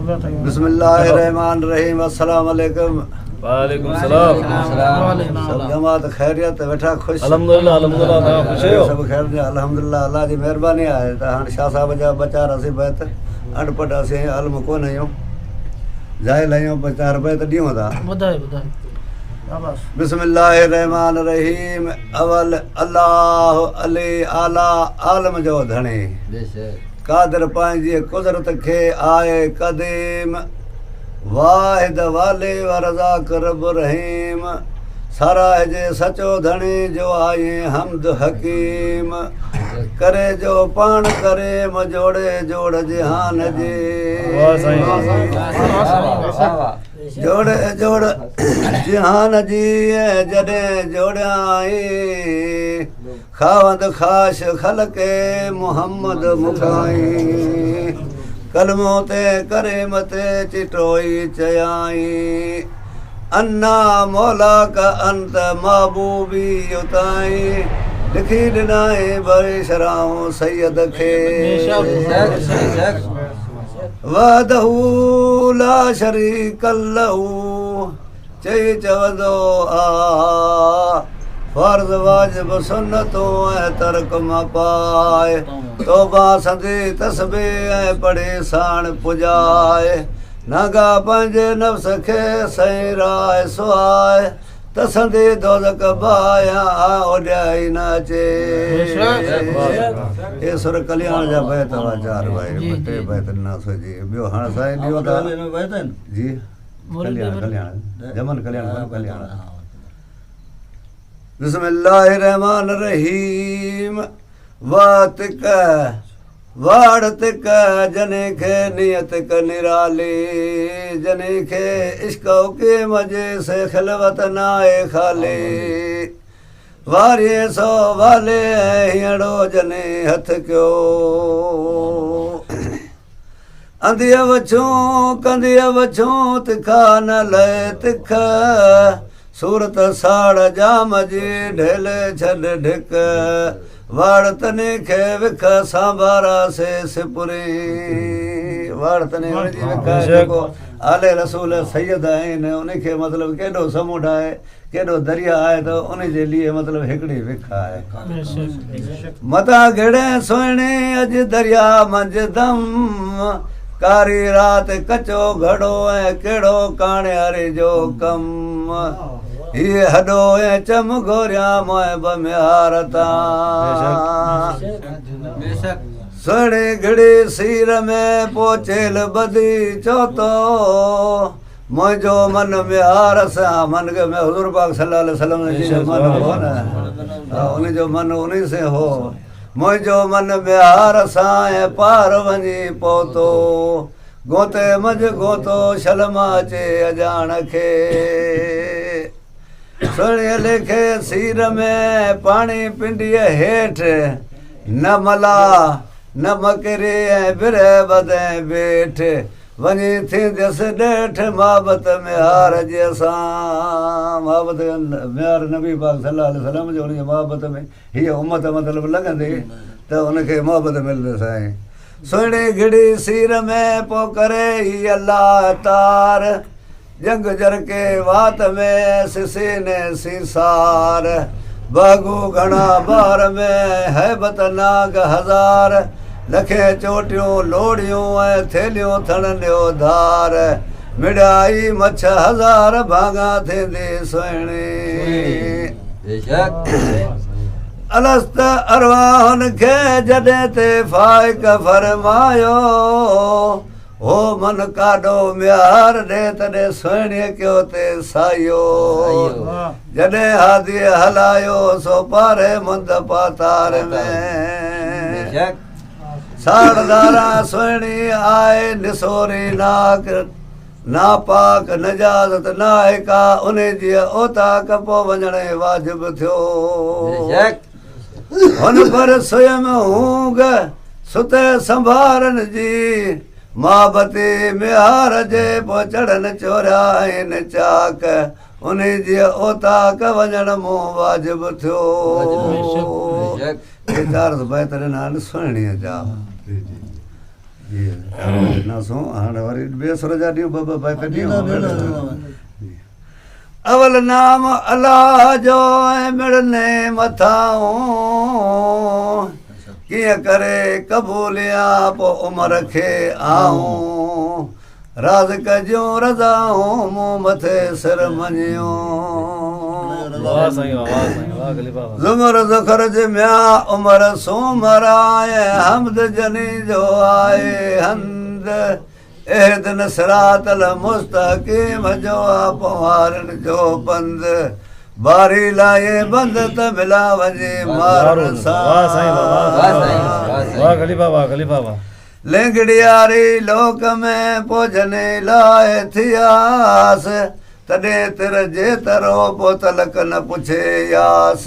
बिस्मिल्लाहिर्रहमानिर्रहीम। अस्सलाम वालेकुम। वालेकुम सलाम। सब जमात खैरियत वेठा खुश? अल्हम्दुलिल्लाह अल्हम्दुलिल्लाह तव्हां ख़ुश आहियो? सब ख़ैर ने अल्हम्दुलिल्लाह। अल्लाह जी महिरबानी आहे त हाणे शाह साहब जा ॿ चारि असीं बैत अनपढ़ असीं इल्म कोन आहियूं, ज़ाहिल आहियूं, ॿ चारि बैत ॾियूं था। बिस्मिल्लाहिर्रहमानिर्रहीम। अवल अल्लाह अली आला आलम जो धणी कादर पंहिंजी कुदरत खे आहे क़दीम वाहिद वाले व रज़ाक रब रहीम साराह जे सचो धणी जो आए हमद हकीम करे जो पाण करे मजोड़े जोड़ जहान जे जोड़े जोड़ जहान जी जॾहिं जोड़ियाई खावंद ख़ाश खलके मोहम्मद मुखाई कलमो ते करे मते चिटोई चयाई अन्ना मौला का अंत महबूबी उताई लिखी ॾिनाई बड़े शराऊं सैयद खे वहदहू ला शरीक लहू चई चवंदो आ फर्ज़ वाजिब सुन्नतूं ऐं तर्क मां पाए तौबा संदी तस्बीह ऐं पढ़ी साण पुॼाए नागा पंहिंजे नफ़्स खे सही राय सुहाए तसंदी दोज़ख बाया ओॾाई न अचे। हे सुर कल्याण जा बैत हुआ चारि भाई ॿ टे बैत न सोची ॿियो हाणे साईं ॾियो था जी कल्याण कल्याण जमन कल्याण कल्याण। बिस्मिल्लाहिर्रहमानिर्रहीम। वातिक वाड़तिक जने खे नियतिक निराली जने खे इश्क के मजे से खिलवत नाए खाली वारिये सो वाले हियड़ो जने हथ क्यो अंधिया वछूं कंधिया वछूं तिखा न लय तिख सूरत साड़ जाम जी ढेले छॾ ढिक वाड़ तने खे विख सांभारा से सिपुरी वाड़ तने जी विख जेको आले रसूल सैयद आहिनि उनखे मतिलबु केॾो समुंड आहे केॾो दरिया आहे त उन जे लिए मतिलबु हिकिड़ी विख आहे मथां घिड़े सुहिणे अॼु दरिया मंझि दम कारी राति कचो घड़ो ऐं कहिड़ो काणियारे जो कम ये हडो ऐं चम घोरिया मोए बम्यार तां सुहिणी घिड़ी सीर में पोचेल बदी चोतो मुंहिंजो मन म्यार सां मन में हुज़ूर पाक सल्लल्लाहु अलैहि वसल्लम जो मन हो न उनजो मन उन से हो मुंहिंजो मन म्यार सां ऐं पार वञी पहुतो गोते मझ गोतो शलमा अचे अजाण खे सुहिणे लेखे सीर में पाणी पिंडीअ हेठि न मला न मकिरे ऐं बिरे बदे बेठ वञी थींदसि ॾेठ मोहबत म्यार जे सां मोहबत म्यार नबी पाक सल्लल्लाहु अलैहि वसल्लम जो उनजी मोहबत में हीअ उमत मतिलबु लॻंदी त उनखे मोहबत मिलंदी साईं सुहिणी घिड़ी सीर में पोइ करे ही अलाह तार जंग जर के वात में सिसीने सीसार बागू घणा बार में हैबत नाग हज़ार लखे चोटियूं लोड़ियूं ऐं थेलियूं थणंदियो धार मिड़ाई मछ हज़ार भाङा थींदी सुहिणी अलस्त अरवाहन खे जॾहिं ते फाइक फरमायो हो मन काॾो म्यार ॾे तॾहिं सुहिणीअ कयो ते सायो जॾहिं हादी हलायो सो पारे मुंद पातार में साड़दारा सुहिणी आहे निसोरी नाक नापाक नजाज़त नाहे का उन जी ओताक पोइ वञण वाजिब थियो हुन पर स्वयं हूंग सुते संभारनि जी मोहबती म्यार जे पोइ चढ़नि चोरिया आहिनि चाक उन जी ओताक वञण मूं वाजिब थियो चार बैत ॾिना आहिनि सुहिणीअ जा ना सो हाणे वरी ॿिए सुर जा ॾियूं ॿ ॿ भाई अवल नाम अल्लाह जो ऐं मिड़ने मथाऊं कीअं करे क़बूलिया पोइ उमिरि खे आऊं राज़ कजूं रज़ाऊं मूं मथे सिर मञियूं वाह साईं वाह साईं वाह ख़लीफ़ा वाह ज़ुमर ज़ुखर जिम्या उमिरि सूमर आहे हमद जनी जो आहे हंद दिन सिरातल मुस्तक़ीम जो पवारनि जो पंध बारी लाए बंद त मिला वञे मारण सां वाह साईं वाह ख़लीफ़ा वाह लेंगड़ियारी लोक में पोजने लाए थियास तॾहिं तिर जे तरो पो तलक न पुछे यास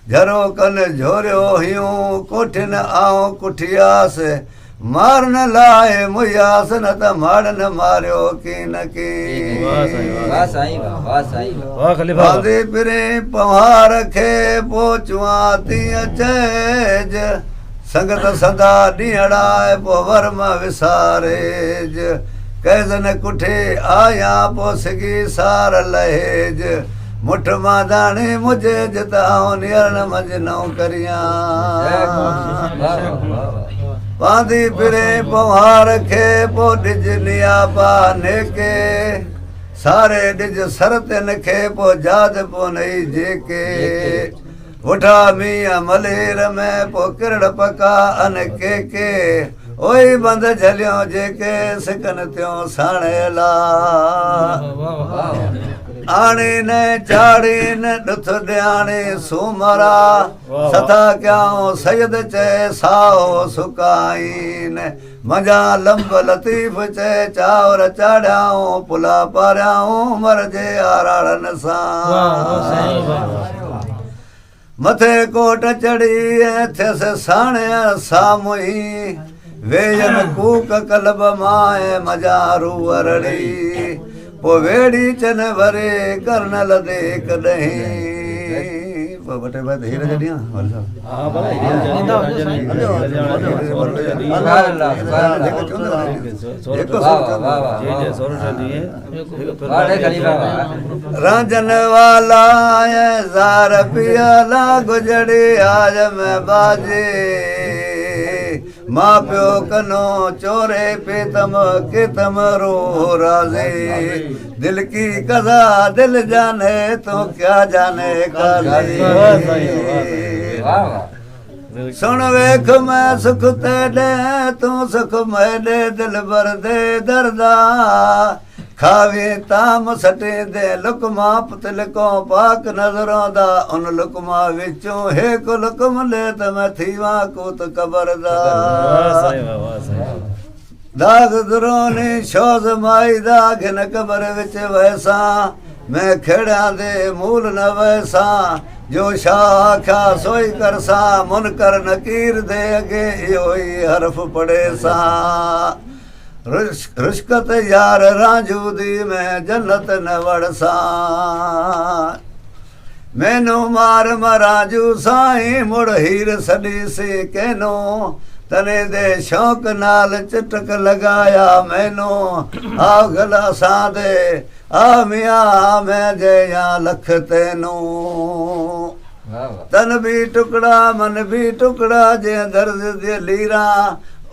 झरो कन झोरियो हुयूं कोठिन आऊं कुठियास मारन लाए मुयास न त मारन मारियो की न की वाह ख़लीफ़ा बांधी पिरे पवार खे पोचुआ तीअं चइज संगत सदा ॾींहड़ा पो वर्म विसारेज कैज़न कुठे आया पो सिगी सार लहेज मुठ मां दाणे मुझे जिताऊं नियरण मजनऊं करियां बांधी पिरे पवार खे पो ॾिज नियाबा नेके सारे ॾिज सर ते नखे पो जाद पो नई जेके उठा मियां मलेर में पो किरड़ पका अन के ओई बंद झलियो जेके सिकन त्यों साणेला आणे न चाड़ी न ॾुथ ॾियाणे सूमरा सथा कयाऊं सैद चए साओ सुकाइन मजा लंब लतीफ़ चए चावर चाढ़ियाऊं पुला पारियाऊं मर जे आराड़न सां मथे कोट चढ़ी थियसि साणे सामुई वेयन कूक कलब माए मजारू अरड़ी पो वेड़ी चन वरे कर्नल दे कॾहिं पो बटे बात हीर जडिया हां भला रांझन वाला ज़ार पियाला गुजड़ी आज में बाजे माँ प्यो कनो चोरे पेतम केतम रो राजे दिल की कज़ा दिल जाने तो क्या जाने काले सुन वेख मैं सुख ते दे तू सुख मैं दे दिल भर दे दर्दा खावे ताम सटे दे लुकमा पुतल को पाक नजरों दा उन लुकमा विचों एक लुकम ले त मैं थीवा कोत कबरदा दाग दुरोनी शोज माई दाग न कबर विच वैसा मैं खेड़ा दे मूल न वैसा जो शाह खा सोई कर सा मुनकर नकीर दे अगे यो ही हरफ पड़े सा रुश्कत यार राजूदी में जन्नत न वड़सा मैनू मार मराजू साईं मुड़ हीर सड़ी से कहनो तने दे शौक नाल चिटक लगाया मैनू आ गला सा दे आ मियां मैं जया लख तेनू तन भी टुकड़ा मन भी टुकड़ा जे दर्द दे लीरा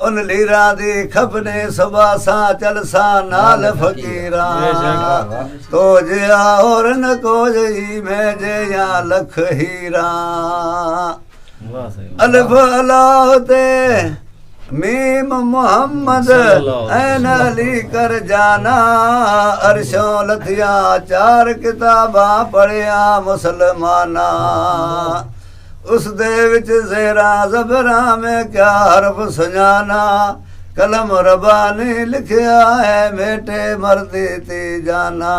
उन लीरा दी खपने सुबह सा चल सा नाल फकीरा तो जिया और न को जई मैं जया लख हीरा अल्फ अल्लाह ते मीम मोहम्मद ऐन अली कर जाना अरशों लथिया चार किताबा पढ़िया मुसलमाना उस दे विच ज़ेरा ज़बरा में क्या हरफ सुञाना कलम रबानी लिखिया है मेटे मर्दी थी जाना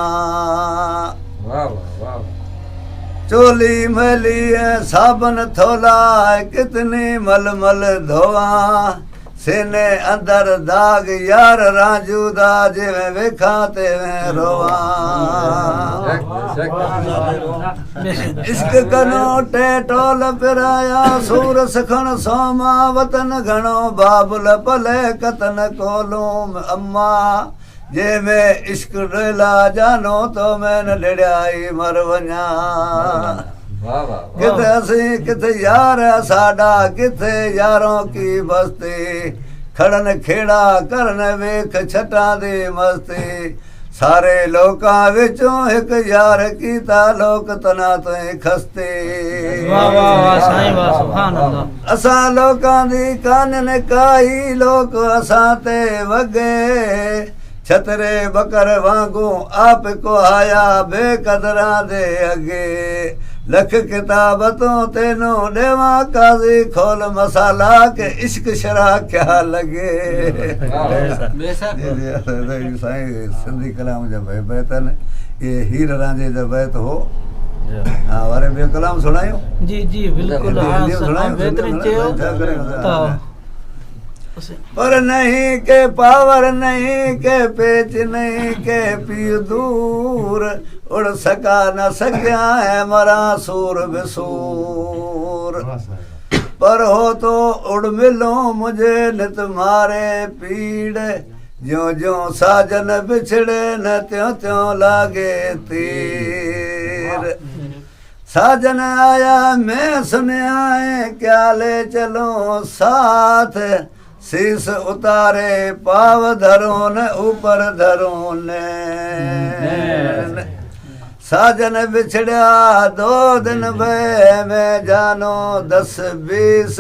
चोली मैली है साबन थोला है कितनी मलमल धोआ सीने अंदर दाग यार राजूदा जिवें वेखां ते मैं रोवां इश्क कनो टे टोल पिराया सूर सखण सोमा वतन घणो बाबुल पले कतन कोलूम अम्मा जे मैं इश्क डेला जानो तो मैंने लड़ाई मर वञा किथे असी किथे यार साडा किथे यारों की बस्ती खड़न खेड़ा करन वेख छटा दे मस्ती सारे लोकां विचों एक यार कीता लोक तना तो खस्ते असां लोकां दी कानन काई लोक असां ते वगे छतरे बकर वांगू आप को आया बेकदरा दे अगे लख किताब तो तेनो देवा काजी खोल मसाला के इश्क शरा क्या लगे सिंधी कलाम जा बैत न ये हीर रांझे जा बैत हो हाँ वारे बे कलाम सुनायो जी जी बिल्कुल बेहतरीन चयो पर नहीं के पावर नहीं के पेच नहीं के पी दूर उड़ सका न सकिया है मरा सूर बेसूर पर हो तो उड़ मिलो मुझे नित मारे पीड़ ज्यों ज्यों साजन बिछड़े न त्यों त्यों लागे तीर साजन आया मैं सुनया है क्या ले चलो साथ शीस उतारे पाव धरो न ऊपर धरो ने साजन बिछड़ा 2 दिन भय मैं जानो 10-20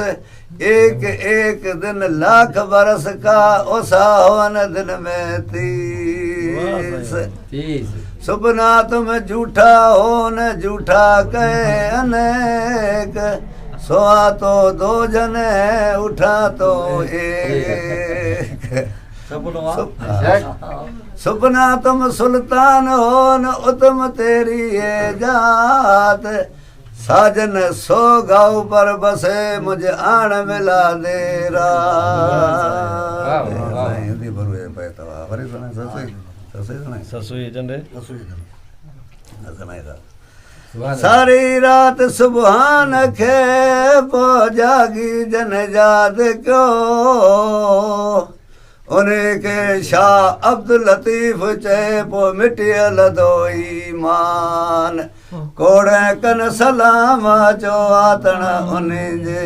एक एक दिन लाख बरस का ओसा होन दिन में 30 सुपना तुम झूठा हो न झूठा कहे अनेक सोआ तो 2 जने उठा तो एक सुपना तुम सुल्तान हो न उत्तम तेरी है जात साजन सो गाँव पर बसे मुझे आण मिला दे सारी रात सुबहान खे पो जागी जन याद क्यों उन्हें के शाह अब्दुल लतीफ चे पो मिटियल दो ईमान कोड़े कन सलाम चो आतण उन्हें जे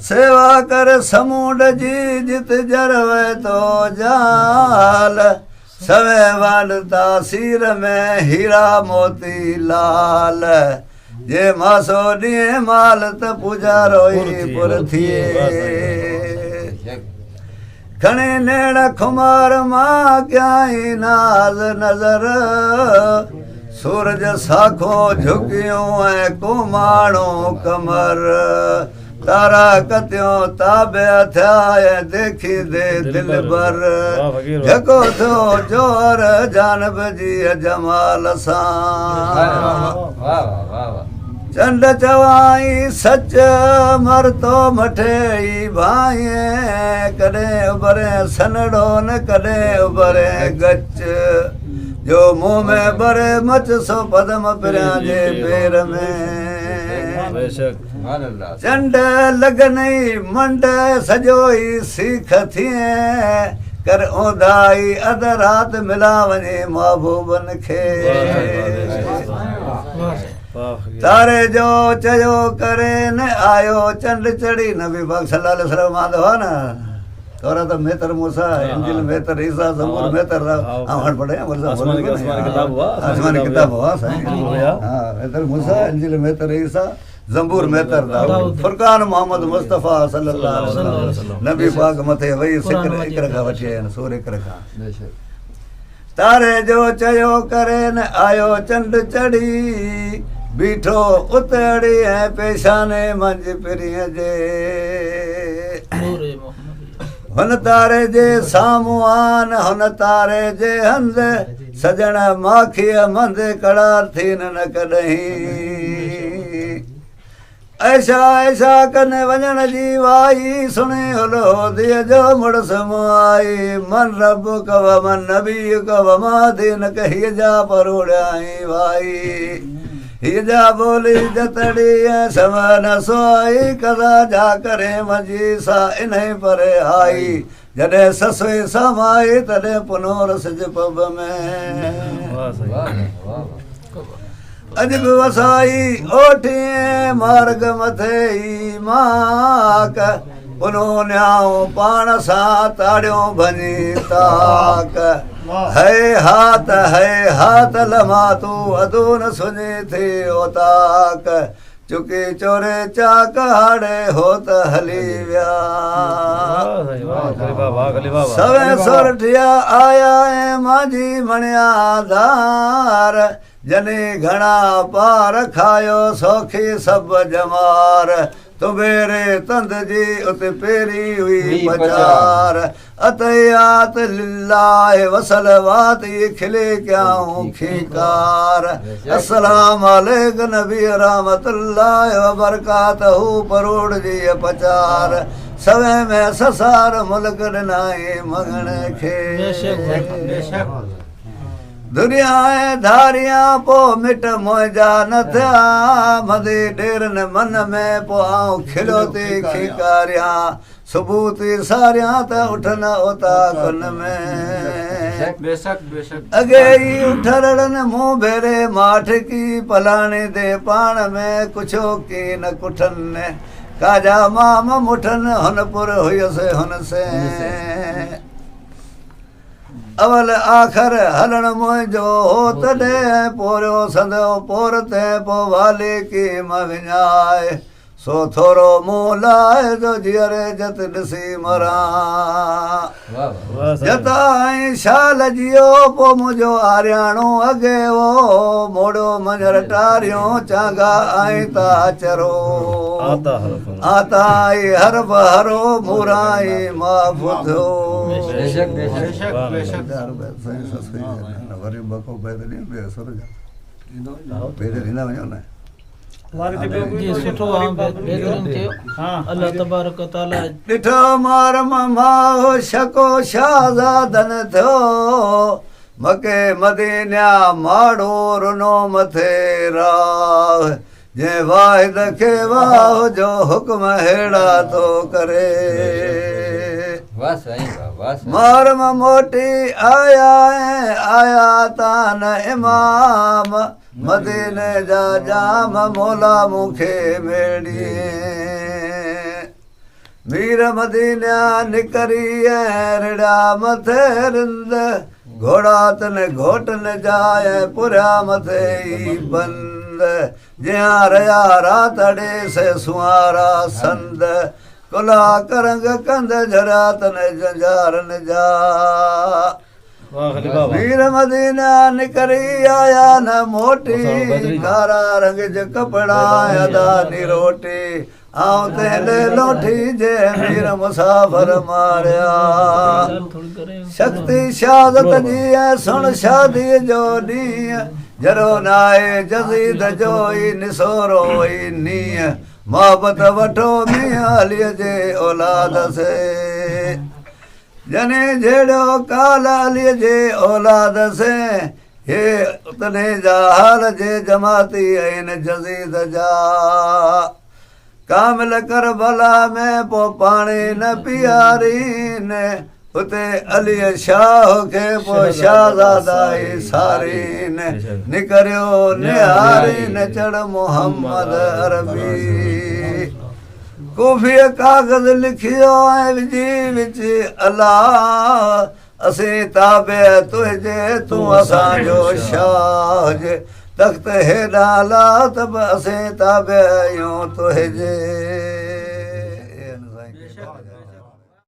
सेवा कर समूड जी जित जरवे तो जाल सवे वाल तासीर में हीरा मोती लाल जे मासो दिए माल त पुजारोई पुर थिए खणे नेड़ खुमार मां क्या ही नाज नजर सूरज साखो झुकियो है कुमाणो कमर तारा कत्यों ताबे थिया देखी दे दिल भर जको थो जोर जानब जी जमाल सां चंड चवाई सच मर तो मठे भाई कॾहिं उभरे सनड़ो न कॾहिं उभरे गच जो मुंह में भरे मच सो पदम पिरिया जे पेर में चंड लगनई मंड सजोई सीख थिए कर ओधाई अध रात मिला वञे महबूबन खे तारे जो चयो करे न आयो चंड चढ़ी नबी पाक सल्लल्लाहु अलैहि वसल्लम मांदो है ना तोरा तो मेहतर मूसा इंजिल मेहतर ईसा ज़बूर मेहतर हम हट पड़े आसमानी किताब हुआ साईं हां मेहतर मूसा इंजिल मेहतर ईसा ज़बूर मेहतर दाऊद फुरकान मोहम्मद मुस्तफा सल्लल्लाहु अलैहि वसल्लम नबी पाक मथे वही सिकर इकर का वठे सूर इकर का तारे जो चयो करे न आयो चंड चढ़ी बीठो उतड़ी है पेशाने मंझ पिरिय जे हुन तारे जे सामुआन हुन तारे जे हंध सजण माखीअ मंद कड़ार थीन न कॾहिं ऐशा ऐशा कने वञण जी वाई सुने हलो दिय जो मुड़स मुआई मन रब कव मन नबी कव मादीन कही जा परोड़ाई भाई ही जा बोली जतड़ी समन सोई कदा जा करे मजी सा इन्हें पर आई जॾे ससुई समाई तॾे पुनोरस जे पब में वाह साईं अज बि वसाई ओठी मार्ग मथे ई माक पुनो न्याओ पाण सां ताड़ियो भञी ताक है हाथ लमा तू अदो न सुञे थे ओ ताक चुके चोरे चाक हाड़े हो त हली विया सवे सोरठिया आया ऐं मांझी मणिया धार जने घणा पार खायो सौखी सब जमार तुबेरे तंद जी उते पेरी हुई पचार अतयात लिल्लाह वसल वात ये खिले क्याऊं खीकार अस्सलाम अलैक नबी रहमतुल्लाह व बरकातहू परोड़ जी पचार सवे में ससार मुल्क ॾिनाई मगण खे दुनिया धारिया पो मिट मोजा न थिया मदे ॾेरनि मन में पो आऊं खिलो ते खिकारिया सुबुह ते सारिया त उठन ओता कुन में अगे ई उठरड़न मुंह भेरे माठ की पलाणे दे पाण में कुछो की न कुठन काजा माम मुठन हुनपुर हुयसि हुन से अवल आखर हलण मुंहिंजो हो तॾे पोरियो संदो पोर ते पो वाले की विञाए सो थोरो मुंहुं लाए जो जीअरे जत ॾिसी मरां जता ऐं शाल जियो पो मुंहिंजो आरियाणो अॻे वो मोड़ो मंझर टारियो चांगा ऐं ता चरो आता आई हर बहरो मुराई मां ॿुधो वरी बको पैदल ॿियो सुर पैदल ईंदा वञो न जी सुठो बेहतरीन थियो अल्लाह तबारक ताला ॾिठो मार माहो शको शाहज़ादन थियो मके मदीना माड़ो रुनो मथे राह जे वाहिद खे वाह जो हुक्म हेड़ा तो करे मार मोटी आया तान इमाम मदीने जा जाम मोला मुखे मेड़ी मीर मदीना निकरी रिड़ा मथे रिंद घोड़ा तन घोटन जाए पुरा मथे ई बंद जिया रया रात अड़े से सुहारा संद कुला करंग कंद जरा तन जंजारन जा वीर मदीना निकरी आया न मोटी कारा रंग ज कपड़ा अदा नी रोटी आऊं तेले लोठी जे मीर मुसाफर मारिया शक्ति शहादत जी सुन शादी जो ॾींहुं जरो नाए जज़ीद जो ई निसोरो ई नीअ मोहब्बत वठो मियां अलीअ जे औलाद से जने जेड़ो काल अलीअ जे औलाद से हे उतने जा हाल जे जमाती आइन जज़ीद जा कामिल करबला में पो पाणी न पियारीन उते अलीअ शाह खे पो शाहज़ादा ई सारीन निकरियो निहारीन चढ़ मोहम्मद अरबी कूफीअ कागज़ लिखियो ऐं विझी विच अलाह असीं ताबे तुंहिंजे तूं असांजो शाह जे तख़्त हेॾा ला त बि असीं ताबे आहियूं तुंहिंजे